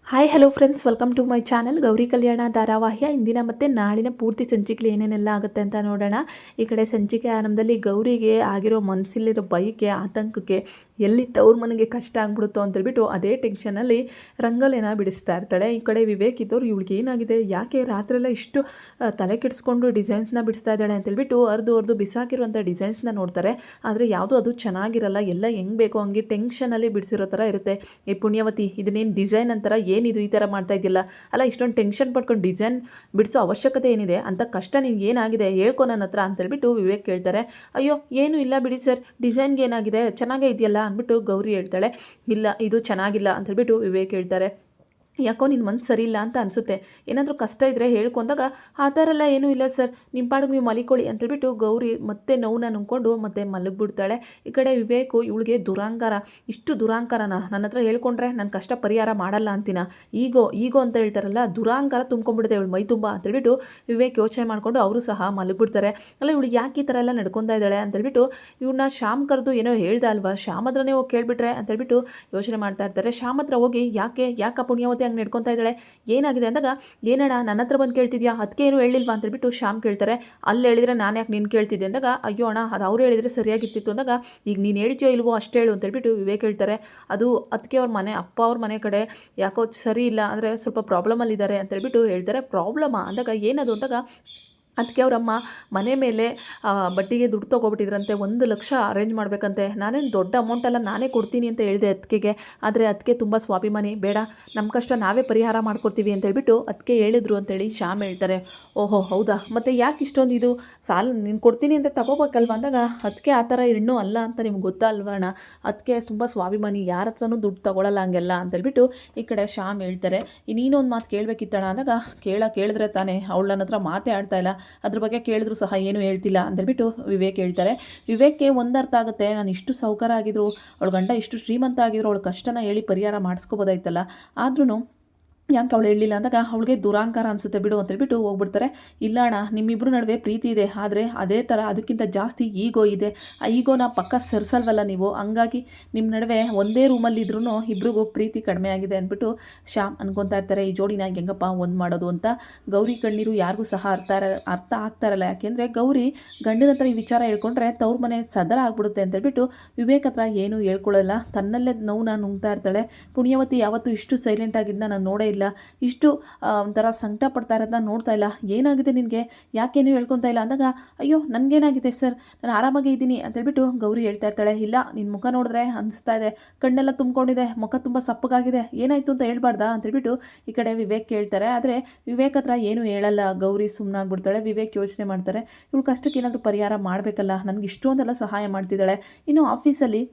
Hi hello friends, welcome to my channel Gauri Kalyana ಧಾರಾವಾಹಿಯ ಇಂದಿನ ಮತ್ತು ನಾಳಿನ ಪೂರ್ತಿ ಸಂಚಿಕೆಯಲ್ಲಿ ಏನೇನೆಲ್ಲ ಆಗುತ್ತೆ ಅಂತ ನೋಡೋಣ. ಈ ಕಡೆ ಸಂಚಿಕೆ ಆರಂಭದಲ್ಲಿ ಗೌರಿಗೆ ಆಗಿರೋ ಮನಸ್ಸಲ್ಲಿರೋ ಭಯಕ್ಕೆ, ಆತಂಕಕ್ಕೆ ಎಲ್ಲಿ ತವ್ರ ಮನೆಗೆ ಕಷ್ಟ ಆಗ್ಬಿಡುತ್ತೋ ಅಂತೇಳ್ಬಿಟ್ಟು ಅದೇ ಟೆನ್ಷನಲ್ಲಿ ರಂಗೋಲಿನ ಬಿಡಿಸ್ತಾ ಇರ್ತಾಳೆ. ಈ ಕಡೆ ವಿವೇಕ್ ಇದ್ದವ್ರು ಇವಳಿಗೆ ಏನಾಗಿದೆ, ಯಾಕೆ ರಾತ್ರಿಯೆಲ್ಲ ಇಷ್ಟು ತಲೆ ಕೆಡಿಸ್ಕೊಂಡು ಡಿಸೈನ್ಸ್ನ ಬಿಡಿಸ್ತಾ ಇದ್ದಾಳೆ ಅಂತೇಳ್ಬಿಟ್ಟು ಅರ್ದು ಬಿಸಾಕಿರುವಂಥ ಡಿಸೈನ್ಸ್ನ ನೋಡ್ತಾರೆ. ಆದರೆ ಯಾವುದೂ ಅದು ಚೆನ್ನಾಗಿರಲ್ಲ, ಎಲ್ಲ ಹೆಂಗೆ ಬೇಕೋ ಹಂಗೆ ಟೆನ್ಷನಲ್ಲಿ ಬಿಡಿಸಿರೋ ಥರ ಇರುತ್ತೆ. ಈ ಪುಣ್ಯವತಿ ಇದನ್ನೇನು ಡಿಸೈನ್ ಅಂತಾರ, ಏನಿದು ಈ ಥರ ಮಾಡ್ತಾ ಇದೆಯಲ್ಲ, ಅಲ್ಲ ಇಷ್ಟೊಂದು ಟೆನ್ಷನ್ ಪಡ್ಕೊಂಡು ಡಿಸೈನ್ ಬಿಡಿಸೋ ಅವಶ್ಯಕತೆ ಏನಿದೆ, ಅಂತ ಕಷ್ಟ ನಿನ್ಗೆ ಏನಾಗಿದೆ ಹೇಳ್ಕೊ ನನ್ನ ಹತ್ರ ಅಂತೇಳ್ಬಿಟ್ಟು ವಿವೇಕ್ ಕೇಳ್ತಾರೆ. ಅಯ್ಯೋ ಏನೂ ಇಲ್ಲ ಬಿಡಿ ಸರ್, ಡಿಸೈನ್ಗೆ ಏನಾಗಿದೆ, ಚೆನ್ನಾಗೇ ಇದೆಯಲ್ಲ ಅಂದ್ಬಿಟ್ಟು ಗೌರಿ ಹೇಳ್ತಾಳೆ. ಇಲ್ಲ ಇದು ಚೆನ್ನಾಗಿಲ್ಲ ಅಂತೇಳ್ಬಿಟ್ಟು ವಿವೇಕ್ ಹೇಳ್ತಾರೆ. ಯಾಕೋ ನಿನ್ನ ಮನಸ್ಸು ಸರಿ ಇಲ್ಲ ಅಂತ ಅನಿಸುತ್ತೆ, ಏನಾದರೂ ಕಷ್ಟ ಇದ್ದರೆ ಹೇಳ್ಕೊಂಡಾಗ ಆ ಥರ ಎಲ್ಲ ಏನೂ ಇಲ್ಲ ಸರ್, ನಿಮ್ಮ ಪಾಡಿಗೆ ನೀವು ಮಲಿಕೊಳ್ಳಿ ಅಂತೇಳ್ಬಿಟ್ಟು ಗೌರಿ ಮತ್ತೆ ನೋವನ್ನ ನುಂಗ್ಕೊಂಡು ಮತ್ತೆ ಮಲಗಿಬಿಡ್ತಾಳೆ. ಈ ಕಡೆ ವಿವೇಕು ಇವಳಿಗೆ ದುರಾಂಕಾರ, ಇಷ್ಟು ದುರಾಂಕಾರನ ನನ್ನ ಹತ್ರ ಹೇಳ್ಕೊಂಡ್ರೆ ನನ್ನ ಕಷ್ಟ ಪರಿಹಾರ ಮಾಡಲ್ಲ ಅಂತೀನ, ಈಗೋ ಅಂತ ಹೇಳ್ತಾರಲ್ಲ, ದುರಾಂಕಾರ ತುಂಬ್ಕೊಂಡ್ಬಿಡುತ್ತೆ ಇವಳು ಮೈ ತುಂಬ ಅಂತೇಳ್ಬಿಟ್ಟು ವಿವೇಕ್ ಯೋಚನೆ ಮಾಡಿಕೊಂಡು ಅವರು ಸಹ ಮಲಗಿಬಿಡ್ತಾರೆ. ಅಲ್ಲ ಇವಳಿಗೆ ಯಾಕೆ ಈ ಥರ ಎಲ್ಲ ನಡ್ಕೊತಾ ಇದ್ದಾಳೆ ಅಂತೇಳ್ಬಿಟ್ಟು ಇವ್ರನ್ನ ಶ್ಯಾಮ್ ಕರೆದು ಏನೋ ಹೇಳ್ದೆ ಅಲ್ವಾ, ಶ್ಯಾಮ್ ಹತ್ರನೇ ಹೋಗಿ ಕೇಳಿಬಿಟ್ರೆ ಅಂತೇಳ್ಬಿಟ್ಟು ಯೋಚನೆ ಮಾಡ್ತಾ ಇರ್ತಾರೆ. ಶ್ಯಾಮ್ ಹತ್ರ ಹೋಗಿ ಯಾಕೆ ಪುಣ್ಯವತಿ ಹಂಗೆ ನಡ್ಕೊತಾ ಇದ್ದಾಳೆ, ಏನಾಗಿದೆ ಅಂದಾಗ, ಏನಣ್ಣ ನನ್ನ ಹತ್ರ ಬಂದು ಕೇಳ್ತಿದ್ಯಾ, ಅದಕ್ಕೆ ಏನು ಹೇಳಿಲ್ವಾ ಅಂತೇಳ್ಬಿಟ್ಟು ಶ್ಯಾಮ್ ಕೇಳ್ತಾರೆ. ಅಲ್ಲಿ ಹೇಳಿದ್ರೆ ನಾನು ಯಾಕೆ ನೀನು ಕೇಳ್ತಿದ್ದೆ ಅಂದಾಗ, ಅಯ್ಯೋ ಅಣ್ಣ ಅದು ಅವ್ರು ಹೇಳಿದರೆ ಸರಿಯಾಗಿರ್ತಿತ್ತು ಅಂದಾಗ, ಈಗ ನೀನು ಹೇಳ್ತೀಯೋ ಇಲ್ವೋ ಅಷ್ಟೇ ಹೇಳು ಅಂತೇಳ್ಬಿಟ್ಟು ವಿವೇಕ್ ಹೇಳ್ತಾರೆ. ಅದು ಅದಕ್ಕೆ ಅವ್ರ ಮನೆ ಅಪ್ಪ ಅವ್ರ ಮನೆ ಕಡೆ ಯಾಕೋ ಸರಿ ಇಲ್ಲ, ಅಂದರೆ ಸ್ವಲ್ಪ ಪ್ರಾಬ್ಲಮಲ್ಲಿದ್ದಾರೆ ಅಂತೇಳ್ಬಿಟ್ಟು ಹೇಳ್ತಾರೆ. ಪ್ರಾಬ್ಲಮಾ ಅಂದಾಗ ಏನದು ಅಂದಾಗ, ಅದಕ್ಕೆ ಅವರಮ್ಮ ಮನೆ ಮೇಲೆ ಬಡ್ಡಿಗೆ ದುಡ್ಡು ತೊಗೊಬಿಟ್ಟಿದ್ರಂತೆ, 1,00,000 ಅರೇಂಜ್ ಮಾಡಬೇಕಂತೆ. ನಾನೇನು ದೊಡ್ಡ ಅಮೌಂಟೆಲ್ಲ ನಾನೇ ಕೊಡ್ತೀನಿ ಅಂತ ಹೇಳಿದೆ ಅದಕ್ಕೆ. ಆದರೆ ಅದಕ್ಕೆ ತುಂಬ ಸ್ವಾಭಿಮಾನಿ, ಬೇಡ ನಮ್ಮ ಕಷ್ಟ ನಾವೇ ಪರಿಹಾರ ಮಾಡ್ಕೊಡ್ತೀವಿ ಅಂತೇಳ್ಬಿಟ್ಟು ಅದಕ್ಕೆ ಹೇಳಿದ್ರು ಅಂತೇಳಿ ಶ್ಯಾಮ್ ಹೇಳ್ತಾರೆ. ಓಹೋ ಹೌದಾ, ಮತ್ತು ಯಾಕೆ ಇಷ್ಟೊಂದು ಇದು ಸಾಲ ನೀನು ಕೊಡ್ತೀನಿ ಅಂತ ತಗೋಬೇಕಲ್ವ ಅಂದಾಗ, ಅದಕ್ಕೆ ಆ ಥರ ಹೆಣ್ಣು ಅಲ್ಲ ಅಂತ ನಿಮ್ಗೆ ಗೊತ್ತಾ ಅಲ್ವಣ್ಣ, ಅದಕ್ಕೆ ತುಂಬ ಸ್ವಾಭಿಮಾನಿ, ಯಾರ ಹತ್ರನೂ ದುಡ್ಡು ತೊಗೊಳಲ್ಲ ಹಂಗೆಲ್ಲ ಅಂತೇಳ್ಬಿಟ್ಟು ಈ ಕಡೆ ಶ್ಯಾಮ್ ಹೇಳ್ತಾರೆ. ನೀನೊಂದು ಮಾತು ಕೇಳಬೇಕಿತ್ತಣ ಅಂದಾಗ, ಕೇಳಿದ್ರೆ ತಾನೇ, ಅವಳು ನನ್ನ ಹತ್ರ ಮಾತೇ ಆಡ್ತಾ ಇಲ್ಲ, ಅದ್ರ ಬಗ್ಗೆ ಕೇಳಿದ್ರು ಸಹ ಏನು ಹೇಳ್ತಿಲ್ಲ ಅಂತೇಳ್ಬಿಟ್ಟು ವಿವೇಕ್ ಹೇಳ್ತಾರೆ. ವಿವೇಕ್ಗೆ ಒಂದರ್ಥ ಆಗುತ್ತೆ, ನಾನು ಇಷ್ಟು ಸೌಕರ್ಯ ಆಗಿದ್ರು, ಅವಳ ಗಂಡ ಇಷ್ಟು ಶ್ರೀಮಂತ ಆಗಿದ್ರು, ಅವಳ ಕಷ್ಟನ ಹೇಳಿ ಪರಿಹಾರ ಮಾಡಿಸ್ಕೋಬೋದಾಯ್ತಲ್ಲ, ಆದ್ರೂ ಯಾಕೆ ಅವಳು ಹೇಳಲಿಲ್ಲ ಅಂದಾಗ ಅವಳಿಗೆ ದುರಾಂಕಾರ ಅನಿಸುತ್ತೆ ಬಿಡು ಅಂತೇಳ್ಬಿಟ್ಟು ಹೋಗ್ಬಿಡ್ತಾರೆ. ಇಲ್ಲ ಅಣ್ಣ ನಿಮ್ಮಿಬ್ಬರು ನಡುವೆ ಪ್ರೀತಿ ಇದೆ, ಆದರೆ ಅದೇ ಥರ ಅದಕ್ಕಿಂತ ಜಾಸ್ತಿ ಈಗೋ ಇದೆ, ಆ ಈಗೋನ ಪಕ್ಕ ಸರಿಸಲ್ವಲ್ಲ ನೀವು, ಹಂಗಾಗಿ ನಿಮ್ಮ ನಡುವೆ ಒಂದೇ ರೂಮಲ್ಲಿ ಇದ್ರೂ ಇಬ್ರಿಗೂ ಪ್ರೀತಿ ಕಡಿಮೆ ಆಗಿದೆ ಅಂದ್ಬಿಟ್ಟು ಶ್ಯಾಮ್ ಅನ್ಕೊತಾ ಇರ್ತಾರೆ. ಈ ಜೋಡಿನ ಹೆಂಗಪ್ಪ ಒಂದು ಮಾಡೋದು ಅಂತ ಗೌರಿ ಕಣ್ಣೀರು ಯಾರಿಗೂ ಸಹ ಅರ್ಥ ಆಗ್ತಾರಲ್ಲ, ಯಾಕೆಂದರೆ ಗೌರಿ ಗಂಡನ ಹತ್ರ ಈ ವಿಚಾರ ಹೇಳ್ಕೊಂಡ್ರೆ ತವ್ರ ಮನೆ ಸದರ ಆಗ್ಬಿಡುತ್ತೆ ಅಂತೇಳ್ಬಿಟ್ಟು ವಿವೇಕ್ ಹತ್ರ ಏನೂ ಹೇಳ್ಕೊಳ್ಳಲ್ಲ, ತನ್ನಲ್ಲೇ ನೋವನ್ನ ನುಂಗ್ತಾ ಇರ್ತಾಳೆ. ಪುಣ್ಯವತಿ ಯಾವತ್ತೂ ಇಷ್ಟು ಸೈಲೆಂಟ್ ಆಗಿದ್ದನ್ನ ನಾನು ನೋಡೇ ಇಲ್ಲ, ಇಷ್ಟು ಒಂಥರ ಸಂಕಟ ಪಡ್ತಾ ಇರೋದನ್ನ ನೋಡ್ತಾ ಇಲ್ಲ, ಏನಾಗಿದೆ ನಿನಗೆ, ಯಾಕೇನು ಹೇಳ್ಕೊತಾ ಇಲ್ಲ ಅಂದಾಗ, ಅಯ್ಯೋ ನನಗೇನಾಗಿದೆ ಸರ್, ನಾನು ಆರಾಮಾಗೇ ಇದ್ದೀನಿ ಅಂತೇಳ್ಬಿಟ್ಟು ಗೌರಿ ಹೇಳ್ತಾ ಇರ್ತಾಳೆ. ಇಲ್ಲ ನಿನ್ನ ಮುಖ ನೋಡಿದ್ರೆ ಅನಿಸ್ತಾ ಇದೆ, ಕಣ್ಣೆಲ್ಲ ತುಂಬ್ಕೊಂಡಿದೆ, ಮುಖ ತುಂಬ ಸಪ್ಪಗಾಗಿದೆ, ಏನಾಯಿತು ಅಂತ ಹೇಳ್ಬಾರ್ದಾ ಅಂತೇಳ್ಬಿಟ್ಟು ಈ ಕಡೆ ವಿವೇಕ್ ಕೇಳ್ತಾರೆ. ಆದರೆ ವಿವೇಕ್ ಹತ್ರ ಏನು ಹೇಳಲ್ಲ ಗೌರಿ, ಸುಮ್ಮನಾಗ್ಬಿಡ್ತಾಳೆ. ವಿವೇಕ್ ಯೋಚನೆ ಮಾಡ್ತಾರೆ, ಇವಳು ಕಷ್ಟಕ್ಕೆ ಏನಾದರೂ ಪರಿಹಾರ ಮಾಡಬೇಕಲ್ಲ, ನನಗೆ ಇಷ್ಟೊಂದೆಲ್ಲ ಸಹಾಯ ಮಾಡ್ತಿದ್ದಾಳೆ. ಇನ್ನು ಆಫೀಸಲ್ಲಿ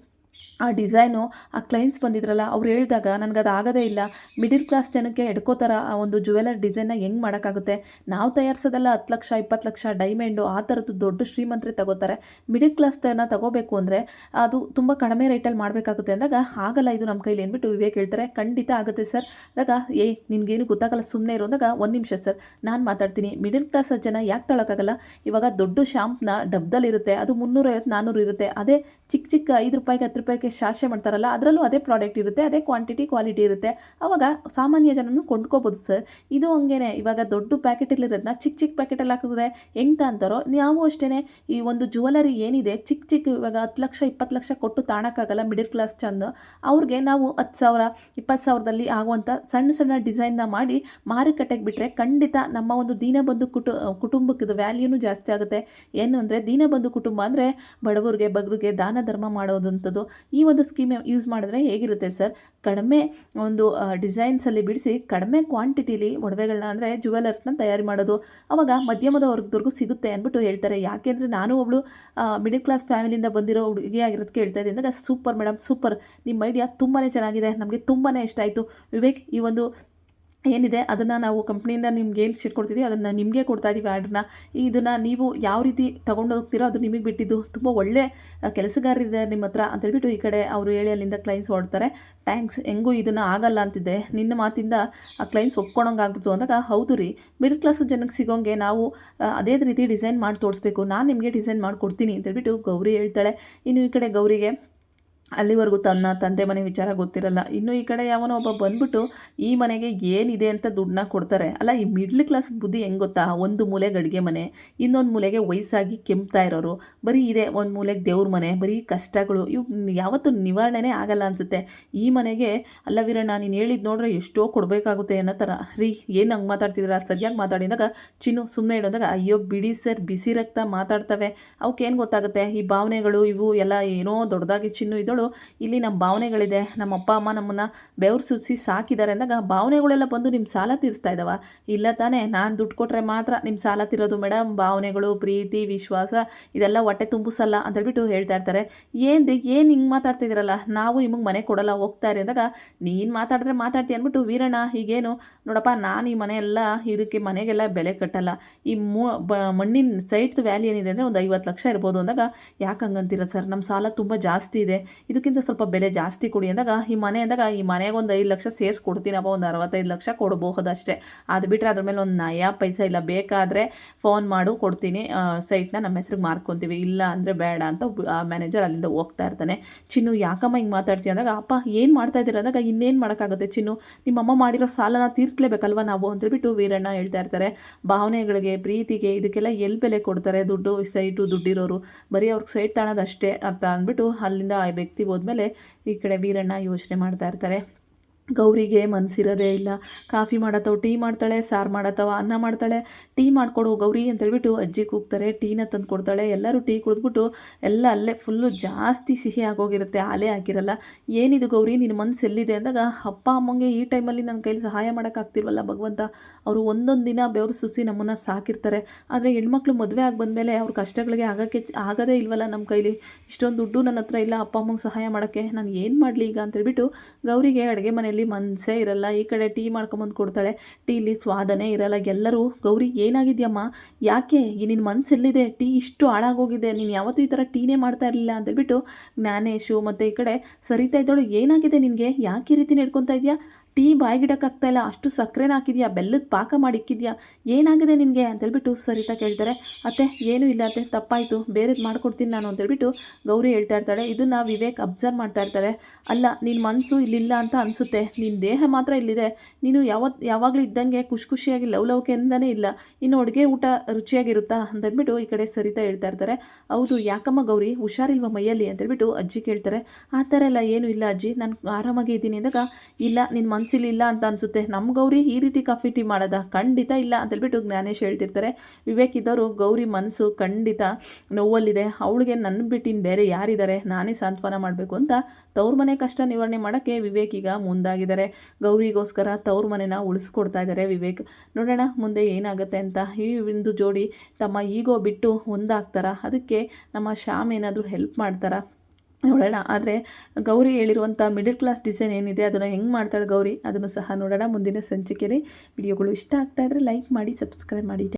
ಆ ಡಿಸೈನು ಆ ಕ್ಲೈಂಟ್ಸ್ ಬಂದಿದ್ರಲ್ಲ, ಅವ್ರು ಹೇಳಿದಾಗ ನನಗದು ಆಗೋದೇ ಇಲ್ಲ, ಮಿಡಿಲ್ ಕ್ಲಾಸ್ ಜನಕ್ಕೆ ಎಡ್ಕೋತಾರ ಆ ಒಂದು ಜುವೆಲರ್ ಡಿಸೈನ್ನ ಹೆಂಗೆ ಮಾಡೋಕ್ಕಾಗುತ್ತೆ, ನಾವು ತಯಾರಿಸೋದೆಲ್ಲ 10 ಲಕ್ಷ 20 ಲಕ್ಷ ಡೈಮಂಡು ಆ ಥರದ್ದು ದೊಡ್ಡ ಶ್ರೀಮಂತರೇ ತಗೋತಾರೆ, ಮಿಡಿಲ್ ಕ್ಲಾಸ್ನ ತಗೋಬೇಕು ಅಂದರೆ ಅದು ತುಂಬ ಕಡಿಮೆ ರೇಟಲ್ಲಿ ಮಾಡಬೇಕಾಗುತ್ತೆ ಅಂದಾಗ, ಆಗಲ್ಲ ಇದು ನಮ್ಮ ಕೈಲಿ ಅಂದ್ಬಿಟ್ಟು ವಿವೇಕ್ ಹೇಳ್ತಾರೆ. ಖಂಡಿತ ಆಗುತ್ತೆ ಸರ್ ಅಂದಾಗ, ನಿನಗೇನು ಗೊತ್ತಾಗಲ್ಲ ಸುಮ್ಮನೆ ಇರೋ ಅಂದಾಗ, 1 ನಿಮಿಷ ಸರ್ ನಾನು ಮಾತಾಡ್ತೀನಿ, ಮಿಡಿಲ್ ಕ್ಲಾಸ್ ಜನ ಯಾಕೆ ತಗೊಳಕ್ಕಾಗಲ್ಲ, ಇವಾಗ ದೊಡ್ಡ ಶಾಂಪ್ನ ಡಬ್ದಲ್ಲಿರುತ್ತೆ, ಅದು 350 400 ಇರುತ್ತೆ, ಅದೇ ಚಿಕ್ಕ 5 ರೂಪಾಯಿಗೆ 10 ರೂಪಾಯಿಗೆ ಶಾಸ್ತ್ರೆ ಮಾಡ್ತಾರಲ್ಲ, ಅದರಲ್ಲೂ ಅದೇ ಪ್ರಾಡಕ್ಟ್ ಇರುತ್ತೆ, ಅದೇ ಕ್ವಾಲಿಟಿ ಇರುತ್ತೆ, ಆವಾಗ ಸಾಮಾನ್ಯ ಜನನು ಕೊಂಡ್ಕೋಬೋದು ಸರ್. ಇದು ಹಂಗೇನೆ, ಇವಾಗ ದೊಡ್ಡ ಪ್ಯಾಕೆಟಲ್ಲಿರೋದನ್ನ ಚಿಕ್ಕ ಪ್ಯಾಕೆಟಲ್ಲಿ ಹಾಕಿದ್ರೆ ಹೆಂಗೆ ಅಂತಾರೋ, ನಾವು ಅಷ್ಟೇ ಈ ಒಂದು ಜುವೆಲರಿ ಏನಿದೆ ಚಿಕ್ಕ ಇವಾಗ 10 ಲಕ್ಷ 20 ಲಕ್ಷ ಕೊಟ್ಟು ತಾಣಕ್ಕಾಗಲ್ಲ ಮಿಡಿಲ್ ಕ್ಲಾಸ್ ಚಂದ, ಅವ್ರಿಗೆ ನಾವು 10,000 20,000ದಲ್ಲಿ ಆಗುವಂಥ ಸಣ್ಣ ಡಿಸೈನ್ನ ಮಾಡಿ ಮಾರುಕಟ್ಟೆಗೆ ಬಿಟ್ಟರೆ ಖಂಡಿತ ನಮ್ಮ ಒಂದು ದೀನಬಂಧು ಕುಟುಂಬಕ್ಕೆ ವ್ಯಾಲ್ಯೂನು ಜಾಸ್ತಿ ಆಗುತ್ತೆ. ಏನು ಅಂದರೆ ದೀನಬಂಧು ಕುಟುಂಬ ಅಂದರೆ ಬಡವರಿಗೆ ಬಗ್ಗರಿಗೆ ದಾನ ಧರ್ಮ ಮಾಡೋದಂಥದ್ದು. ಈ ಒಂದು ಸ್ಕೀಮ್ ಯೂಸ್ ಮಾಡಿದ್ರೆ ಹೇಗಿರುತ್ತೆ ಸರ್, ಕಡಿಮೆ ಒಂದು ಡಿಸೈನ್ಸಲ್ಲಿ ಬಿಡಿಸಿ ಕಡಿಮೆ ಕ್ವಾಂಟಿಟಿಲಿ ಒಡವೆಗಳನ್ನ ಅಂದರೆ ಜುವೆಲರ್ಸ್ನ ತಯಾರಿ ಮಾಡೋದು, ಆವಾಗ ಮಧ್ಯಮದ ವರ್ಗದವ್ರಿಗೂ ಸಿಗುತ್ತೆ ಅಂದ್ಬಿಟ್ಟು ಹೇಳ್ತಾರೆ. ಯಾಕೆಂದರೆ ನಾನು ಒಬ್ಬಳು ಮಿಡಿಲ್ ಕ್ಲಾಸ್ ಫ್ಯಾಮಿಲಿಯಿಂದ ಬಂದಿರೋ ಹುಡುಗಿ ಆಗಿರೋದಕ್ಕೆ ಹೇಳ್ತಾ ಇದ್ದೀನಿ ಅಂದಾಗ, ಸೂಪರ್ ಮೇಡಮ್ ಸೂಪರ್, ನಿಮ್ಮ ಐಡಿಯಾ ತುಂಬಾ ಚೆನ್ನಾಗಿದೆ, ನಮಗೆ ತುಂಬಾ ಇಷ್ಟ ಆಯಿತು ವಿವೇಕ್, ಈ ಒಂದು ಏನಿದೆ ಅದನ್ನು ನಾವು ಕಂಪ್ನಿಯಿಂದ ನಿಮ್ಗೇನು ಶೀಟ್ ಕೊಡ್ತಿದ್ದೀವಿ ಅದನ್ನು ನಿಮಗೆ ಕೊಡ್ತಾ ಇದ್ದೀವಿ ಆರ್ಡ್ರನ್ನ, ಇದನ್ನು ನೀವು ಯಾವ ರೀತಿ ತೊಗೊಂಡು ಹೋಗ್ತೀರೋ ಅದು ನಿಮಗೆ ಬಿಟ್ಟಿದ್ದು, ತುಂಬ ಒಳ್ಳೆ ಕೆಲಸಗಾರರಿದೆ ನಿಮ್ಮ ಹತ್ರ ಅಂತೇಳ್ಬಿಟ್ಟು ಈ ಕಡೆ ಅವರು ಹೇಳಿ ಅಲ್ಲಿಂದ ಕ್ಲೈಂಟ್ಸ್ ಹೊಡ್ತಾರೆ. ಥ್ಯಾಂಕ್ಸ್, ಹೆಂಗೂ ಇದನ್ನು ಆಗಲ್ಲ ಅಂತಿದ್ದೆ, ನಿನ್ನ ಮಾತಿಂದ ಆ ಕ್ಲೈಂಟ್ಸ್ ಒಪ್ಕೊಂಡಂಗೆ ಆಗ್ಬಿಡ್ತು ಅಂದಾಗ, ಹೌದು ರೀ ಮಿಡಲ್ ಕ್ಲಾಸ್ ಜನಕ್ಕೆ ಸಿಗೋಂಗೆ ನಾವು ಅದೇ ರೀತಿ ಡಿಸೈನ್ ಮಾಡಿ ತೋರಿಸ್ಬೇಕು, ನಾನು ನಿಮಗೆ ಡಿಸೈನ್ ಮಾಡಿ ಕೊಡ್ತೀನಿ ಅಂತೇಳ್ಬಿಟ್ಟು ಗೌರಿ ಹೇಳ್ತಾಳೆ. ಇನ್ನು ಈ ಕಡೆ ಗೌರಿಗೆ ಅಲ್ಲಿವರೆಗೂ ತನ್ನ ತಂದೆ ಮನೆ ವಿಚಾರ ಗೊತ್ತಿರಲ್ಲ. ಇನ್ನು ಈ ಕಡೆ ಯಾವನೋ ಒಬ್ಬ ಬಂದ್ಬಿಟ್ಟು ಈ ಮನೆಗೆ ಏನಿದೆ ಅಂತ ದುಡ್ಡನ್ನ ಕೊಡ್ತಾರೆ. ಅಲ್ಲ, ಈ ಮಿಡ್ಲ್ ಕ್ಲಾಸ್ ಬುದ್ಧಿ ಹೆಂಗೆ ಗೊತ್ತಾ? ಒಂದು ಮೂಲೆಗೆ ಅಡುಗೆ ಮನೆ, ಇನ್ನೊಂದು ಮೂಲೆಗೆ ವಯಸ್ಸಾಗಿ ಕೆಮ್ತಾ ಇರೋರು, ಬರೀ ಇದೆ ಒಂದು ಮೂಲೆಗೆ ದೇವ್ರ ಮನೆ, ಬರೀ ಕಷ್ಟಗಳು. ಇವು ಯಾವತ್ತೂ ನಿವಾರಣೆನೇ ಆಗಲ್ಲ ಅನಿಸುತ್ತೆ. ಈ ಮನೆಗೆ ಅಲ್ಲ ವೀರಣ್ಣ, ನೀನು ಹೇಳಿದ್ದು ನೋಡ್ರೆ ಎಷ್ಟೋ ಕೊಡಬೇಕಾಗುತ್ತೆ ಅನ್ನೋ ಥರ. ರೀ, ಏನು ಹಂಗೆ ಮಾತಾಡ್ತಿದ್ದೀರಾ? ಸರಿಯಾಗಿ ಮಾತಾಡಿದಾಗ ಚಿನ್ನು ಸುಮ್ಮನೆ ಇಡೋದಾಗ, ಅಯ್ಯೋ ಬಿಡಿ ಸರ್, ಬಿಸಿ ರಕ್ತ ಮಾತಾಡ್ತವೆ, ಅವಕ್ಕೇನು ಗೊತ್ತಾಗುತ್ತೆ? ಈ ಭಾವನೆಗಳು ಇವು ಎಲ್ಲ ಏನೋ ದೊಡ್ಡದಾಗಿ ಚಿನ್ನು ಇದಳು. ಇಲ್ಲಿ ನಮ್ಮ ಭಾವನೆಗಳಿದೆ, ನಮ್ಮ ಅಪ್ಪ ಅಮ್ಮ ನಮ್ಮನ್ನು ಬೆವರು ಸುರಿಸಿ ಸಾಕಿದ್ದಾರೆ ಅಂದಾಗ ಭಾವನೆಗಳೆಲ್ಲ ಬಂದು ನಿಮ್ಮ ಸಾಲ ತೀರಿಸ್ತಾ ಇದ್ದಾವ? ಇಲ್ಲ ತಾನೇ, ನಾನು ದುಡ್ಡು ಕೊಟ್ಟರೆ ಮಾತ್ರ ನಿಮ್ಮ ಸಾಲ ತೀರೋದು ಮೇಡಮ್. ಭಾವನೆಗಳು, ಪ್ರೀತಿ, ವಿಶ್ವಾಸ ಇದೆಲ್ಲ ಹೊಟ್ಟೆ ತುಂಬಿಸಲ್ಲ ಅಂತ ಹೇಳ್ಬಿಟ್ಟು ಹೇಳ್ತಾ ಇರ್ತಾರೆ. ಏನು ಹಿಂಗೆ ಮಾತಾಡ್ತಿದ್ದೀರಲ್ಲ, ನಾವು ನಿಮಗೆ ಮನೆ ಕೊಡಲ್ಲ, ಹೋಗ್ತಾ ಇರಿ ಅಂದಾಗ, ನೀನು ಮಾತಾಡಿದ್ರೆ ಮಾತಾಡ್ತೀಯ ಅಂದ್ಬಿಟ್ಟು, ವೀರಣ್ಣ ಹೀಗೇನು ನೋಡಪ್ಪ, ನಾನು ಈ ಮನೆಯೆಲ್ಲ ಇದಕ್ಕೆ ಮನೆಗೆಲ್ಲ ಬೆಲೆ ಕಟ್ಟಲ್ಲ. ಈ ಮಣ್ಣಿನ ಸೈಟ್ದು ವ್ಯಾಲ್ಯೂ ಏನಿದೆ ಅಂದರೆ ಒಂದು 50 ಲಕ್ಷ ಇರ್ಬೋದು ಅಂದಾಗ, ಯಾಕೆ ಹಂಗಂತೀರ ಸರ್, ನಮ್ಮ ಸಾಲ ತುಂಬ ಜಾಸ್ತಿ ಇದೆ, ಇದಕ್ಕಿಂತ ಸ್ವಲ್ಪ ಬೆಲೆ ಜಾಸ್ತಿ ಕೊಡಿ ಅಂದಾಗ, ಈ ಮನೆ ಅಂದಾಗ, ಈ ಮನೆಗೆ ಒಂದು 5 ಲಕ್ಷ ಸೇರಿಸಿ ಕೊಡ್ತೀನಪ್ಪ, ಒಂದು 65 ಲಕ್ಷ ಕೊಡಬಹುದಷ್ಟೇ, ಅದು ಬಿಟ್ಟರೆ ಅದ್ರ ಮೇಲೆ ಒಂದು ನಯಾ ಪೈಸಾ ಇಲ್ಲ, ಬೇಕಾದರೆ ಫೋನ್ ಮಾಡು ಕೊಡ್ತೀನಿ, ಸೈಟ್ನ ನಮ್ಮ ಹೆಸ್ರಿಗೆ ಮಾರ್ಕೊತೀವಿ, ಇಲ್ಲ ಅಂದರೆ ಬೇಡ ಅಂತ ಮ್ಯಾನೇಜರ್ ಅಲ್ಲಿಂದ ಹೋಗ್ತಾ ಇರ್ತಾನೆ. ಚಿನ್ನು, ಯಾಕಮ್ಮ ಹಿಂಗೆ ಮಾತಾಡ್ತೀಯ ಅಂದಾಗ, ಅಪ್ಪ ಏನು ಮಾಡ್ತಾ ಇದ್ದೀರ ಅಂದಾಗ, ಇನ್ನೇನು ಮಾಡೋಕ್ಕಾಗುತ್ತೆ ಚಿನ್ನು, ನಿಮ್ಮಮ್ಮ ಮಾಡಿರೋ ಸಾಲನ ತೀರಿಸಲೇಬೇಕಲ್ವ ನಾವು ಅಂತೇಳ್ಬಿಟ್ಟು ವೀರಣ್ಣ ಹೇಳ್ತಾ ಇರ್ತಾರೆ. ಭಾವನೆಗಳಿಗೆ, ಪ್ರೀತಿಗೆ ಇದಕ್ಕೆಲ್ಲ ಎಲ್ಲಿ ಬೆಲೆ ಕೊಡ್ತಾರೆ? ದುಡ್ಡು ಸೈಟು ದುಡ್ಡಿರೋರು ಬರೀ ಅವ್ರಿಗೆ ಸೈಟ್ ತಾಣೋದಷ್ಟೇ ಅಂತ ಅಂದ್ಬಿಟ್ಟು ಅಲ್ಲಿಂದ ಆ ವ್ಯಕ್ತಿ ಹೋದ್ಮೇಲೆ ಈ ಕಡೆ ವೀರಣ್ಣ ಯೋಚನೆ ಮಾಡ್ತಾ ಇರ್ತಾರೆ. ಗೌರಿಗೆ ಮನಸ್ಸಿರೋದೇ ಇಲ್ಲ. ಕಾಫಿ ಮಾಡತ್ತವ, ಟೀ ಮಾಡ್ತಾಳೆ, ಸಾರು ಮಾಡತ್ತವ, ಅನ್ನ ಮಾಡ್ತಾಳೆ, ಟೀ ಮಾಡಿಕೊಡು ಗೌರಿ ಅಂತೇಳ್ಬಿಟ್ಟು ಅಜ್ಜಿ ಕೂಗ್ತಾರೆ. ಟೀನ ತಂದು ಕೊಡ್ತಾಳೆ. ಎಲ್ಲರೂ ಟೀ ಕುಡಿದ್ಬಿಟ್ಟು ಎಲ್ಲ ಅಲ್ಲೇ ಫುಲ್ಲು ಜಾಸ್ತಿ ಸಿಹಿ ಆಗೋಗಿರುತ್ತೆ, ಹಾಲೇ ಹಾಕಿರಲ್ಲ. ಏನಿದು ಗೌರಿ, ನಿನ್ನ ಮನಸ್ಸು ಎಲ್ಲಿದೆ ಅಂದಾಗ, ಅಪ್ಪ ಅಮ್ಮಂಗೆ ಈ ಟೈಮಲ್ಲಿ ನನ್ನ ಕೈಲಿ ಸಹಾಯ ಮಾಡೋಕ್ಕಾಗ್ತಿಲ್ವಲ್ಲ ಭಗವಂತ, ಅವರು ಒಂದೊಂದು ದಿನ ಬೆವರು ಸುಸಿ ನಮ್ಮನ್ನು ಸಾಕಿರ್ತಾರೆ. ಆದರೆ ಹೆಣ್ಮಕ್ಳು ಮದುವೆ ಆಗಿ ಬಂದಮೇಲೆ ಅವ್ರ ಕಷ್ಟಗಳಿಗೆ ಆಗೋದೇ ಇಲ್ವಲ್ಲ ನಮ್ಮ ಕೈಲಿ, ಇಷ್ಟೊಂದು ದುಡ್ಡು ನನ್ನ ಹತ್ರ ಇಲ್ಲ ಅಪ್ಪ ಅಮ್ಮಂಗೆ ಸಹಾಯ ಮಾಡೋಕ್ಕೆ, ನಾನು ಏನು ಮಾಡಲಿ ಈಗ ಅಂತೇಳ್ಬಿಟ್ಟು ಗೌರಿಗೆ ಅಡುಗೆ ಮನೆಯಲ್ಲಿ ಮನಸ್ಸೇ ಇರಲ್ಲ. ಈ ಕಡೆ ಟೀ ಮಾಡ್ಕೊಂಬಂದು ಕೊಡ್ತಾಳೆ. ಟೀಲಿ ಸ್ವಾದನೇ ಇರಲ್ಲ. ಎಲ್ಲರೂ, ಗೌರಿ ಏನಾಗಿದೆಯಮ್ಮ, ಯಾಕೆ ನಿನ್ನ ಮನಸ್ಸೆಲ್ಲಿದೆ, ಟೀ ಇಷ್ಟು ಹಾಳಾಗೋಗಿದೆ, ನೀನು ಯಾವತ್ತೂ ಈ ಥರ ಟೀನೇ ಮಾಡ್ತಾ ಇರಲಿಲ್ಲ ಅಂತೇಳ್ಬಿಟ್ಟು ಜ್ಞಾನೇಶು ಮತ್ತು ಈ ಕಡೆ ಸರಿತಾ ಇದ್ದವಳು, ಏನಾಗಿದೆ ನಿನಗೆ, ಯಾಕೆ ಈ ರೀತಿ ನಡ್ಕೊತಾ ಇದೆಯಾ, ಟೀ ಬಾಯಿಗಿಡಕ್ಕಾಗ್ತಾಯಿಲ್ಲ, ಅಷ್ಟು ಸಕ್ಕರೆನ ಹಾಕಿದ್ಯಾ, ಬೆಲ್ಲದ ಪಾಕ ಮಾಡಿಕ್ಕಿದ್ಯಾ, ಏನಾಗಿದೆ ನಿನಗೆ ಅಂತೇಳ್ಬಿಟ್ಟು ಸರಿತಾ ಕೇಳ್ತಾರೆ. ಅತ್ತೆ ಏನೂ ಇಲ್ಲ ಅತ್ತೆ, ತಪ್ಪಾಯಿತು, ಬೇರೆದು ಮಾಡ್ಕೊಡ್ತೀನಿ ನಾನು ಅಂತೇಳ್ಬಿಟ್ಟು ಗೌರಿ ಹೇಳ್ತಾ ಇರ್ತಾಳೆ. ಇದನ್ನು ವಿವೇಕ್ ಅಬ್ಸರ್ವ್ ಮಾಡ್ತಾ ಇರ್ತಾರೆ. ಅಲ್ಲ, ನಿನ್ನ ಮನಸ್ಸು ಇಲ್ಲಿಲ್ಲ ಅಂತ ಅನಿಸುತ್ತೆ, ನಿನ್ನ ದೇಹ ಮಾತ್ರ ಇಲ್ಲಿದೆ, ನೀನು ಯಾವಾಗಲೂ ಇದ್ದಂಗೆ ಖುಷಿಯಾಗಿ ಲವಲವಿಕೆಯಿಂದನೇ ಇಲ್ಲ, ಇನ್ನು ಅಡುಗೆ ಊಟ ರುಚಿಯಾಗಿರುತ್ತಾ ಅಂತಂದ್ಬಿಟ್ಟು ಈ ಕಡೆ ಸರಿತಾ ಹೇಳ್ತಾ ಇರ್ತಾರೆ. ಹೌದು, ಯಾಕಮ್ಮ ಗೌರಿ, ಹುಷಾರಿಲ್ವ ಮೈಯಲ್ಲಿ ಅಂತೇಳ್ಬಿಟ್ಟು ಅಜ್ಜಿ ಕೇಳ್ತಾರೆ. ಆ ಥರ ಎಲ್ಲ ಏನೂ ಇಲ್ಲ ಅಜ್ಜಿ, ನಾನು ಆರಾಮಾಗಿ ಇದ್ದೀನಿ ಅಂದಾಗ, ಇಲ್ಲ ನಿನ್ನ ಮನಸ್ಸಿಲಿಲ್ಲ ಅಂತ ಅನಿಸುತ್ತೆ, ನಮ್ಮ ಗೌರಿ ಈ ರೀತಿ ಕಾಫಿ ಟೀ ಮಾಡೋದ, ಖಂಡಿತ ಇಲ್ಲ ಅಂತೇಳ್ಬಿಟ್ಟು ಜ್ಞಾನೇಶ್ ಹೇಳ್ತಿರ್ತಾರೆ. ವಿವೇಕ್ ಇದ್ದವರು, ಗೌರಿ ಮನಸ್ಸು ಖಂಡಿತ ನೋವಲ್ಲಿದೆ, ಅವಳಿಗೆ ನನ್ನ ಬಿಟ್ಟು ಇನ್ನು ಬೇರೆ ಯಾರಿದ್ದಾರೆ, ನಾನೇ ಸಾಂತ್ವನ ಮಾಡಬೇಕು ಅಂತ ತವ್ರ ಮನೆ ಕಷ್ಟ ನಿವಾರಣೆ ಮಾಡೋಕ್ಕೆ ವಿವೇಕ್ ಈಗ ಮುಂದಾಗಿದ್ದಾರೆ. ಗೌರಿಗೋಸ್ಕರ ತವ್ರ ಮನೆನ ಉಳಿಸ್ಕೊಡ್ತಾ ಇದ್ದಾರೆ ವಿವೇಕ್. ನೋಡೋಣ ಮುಂದೆ ಏನಾಗುತ್ತೆ ಅಂತ. ಈ ಒಂದು ಜೋಡಿ ತಮ್ಮ ಈಗೋ ಬಿಟ್ಟು ಒಂದಾಗ್ತಾರ, ಅದಕ್ಕೆ ನಮ್ಮ ಶ್ಯಾಮ್ ಏನಾದರೂ ಹೆಲ್ಪ್ ಮಾಡ್ತಾರಾ ನೋಡೋಣ. ಆದರೆ ಗೌರಿ ಹೇಳಿರುವಂಥ ಮಿಡಲ್ ಕ್ಲಾಸ್ ಡಿಸೈನ್ ಏನಿದೆ ಅದನ್ನು ಹೆಂಗೆ ಮಾಡ್ತಾಳೆ ಗೌರಿ, ಅದನ್ನು ಸಹ ನೋಡೋಣ ಮುಂದಿನ ಸಂಚಿಕೆಯಲ್ಲಿ. ವಿಡಿಯೋಗಳು ಇಷ್ಟ ಆಗ್ತಾಯಿದ್ರೆ ಲೈಕ್ ಮಾಡಿ, ಸಬ್ಸ್ಕ್ರೈಬ್ ಮಾಡಿ.